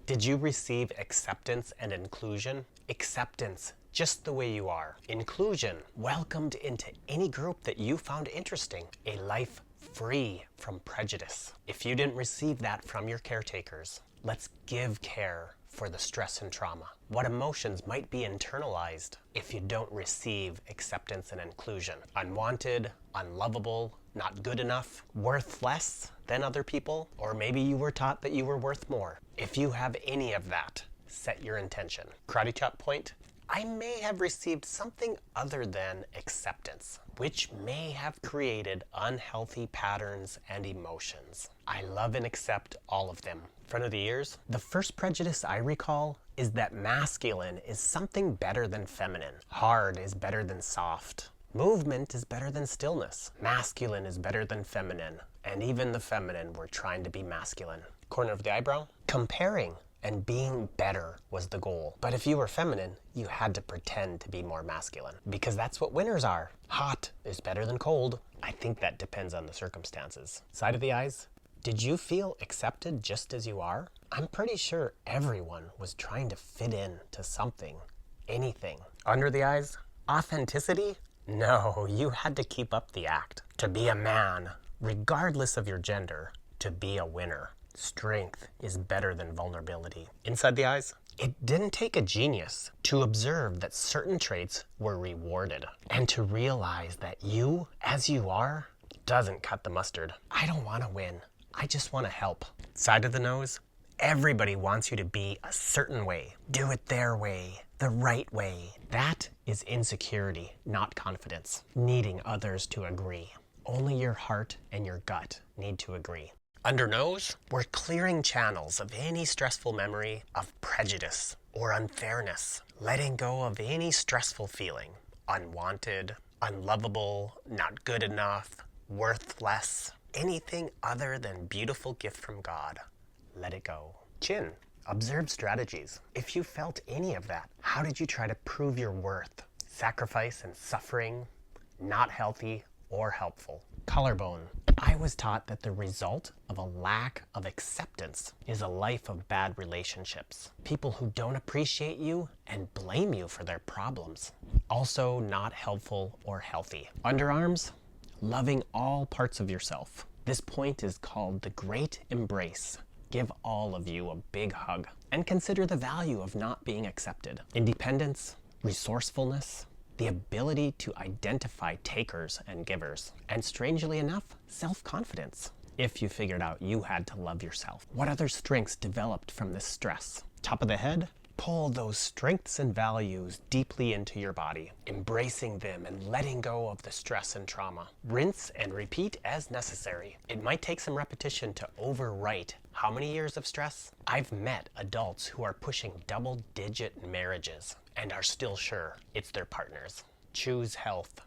Did you receive acceptance and inclusion? Acceptance, just the way you are. Inclusion, welcomed into any group that you found interesting. A life free from prejudice. If you didn't receive that from your caretakers, let's give care for the stress and trauma. What emotions might be internalized if you don't receive acceptance and inclusion? Unwanted, unlovable, not good enough, worth less than other people, or maybe you were taught that you were worth more. If you have any of that, set your intention. Karate chop point. I may have received something other than acceptance, which may have created unhealthy patterns and emotions. I love and accept all of them. Front of the ears. The first prejudice I recall is that masculine is something better than feminine. Hard is better than soft. Movement is better than stillness. Masculine is better than feminine. And even the feminine were trying to be masculine. Corner of the eyebrow. Comparing and being better was the goal. But if you were feminine, you had to pretend to be more masculine, because that's what winners are. Hot is better than cold. I think that depends on the circumstances. Side of the eyes. Did you feel accepted just as you are? I'm pretty sure everyone was trying to fit in to something, anything. Under the eyes. Authenticity? No, you had to keep up the act. To be a man, regardless of your gender, to be a winner. Strength is better than vulnerability. Inside the eyes. It didn't take a genius to observe that certain traits were rewarded, and to realize that you, as you are, doesn't cut the mustard. I don't want to win. I just want to help. Side of the nose. Everybody wants you to be a certain way. Do it their way, the right way. That is insecurity, not confidence. Needing others to agree. Only your heart and your gut need to agree. Under nose, we're clearing channels of any stressful memory of prejudice or unfairness. Letting go of any stressful feeling. Unwanted, unlovable, not good enough, worth less. Anything other than beautiful gift from God. Let it go. Chin. Observe strategies. If you felt any of that, how did you try to prove your worth? Sacrifice and suffering, not healthy or helpful. Collarbone. I was taught that the result of a lack of acceptance is a life of bad relationships. People who don't appreciate you and blame you for their problems. Also not helpful or healthy. Underarms. Loving all parts of yourself. This point is called the Great Embrace. Give all of you a big hug and consider the value of not being accepted. Independence, resourcefulness, the ability to identify takers and givers, and strangely enough, self-confidence. If you figured out you had to love yourself. What other strengths developed from this stress? Top of the head, pull those strengths and values deeply into your body, embracing them and letting go of the stress and trauma. Rinse and repeat as necessary. It might take some repetition to overwrite how many years of stress? I've met adults who are pushing double-digit marriages and are still sure it's their partners. Choose health.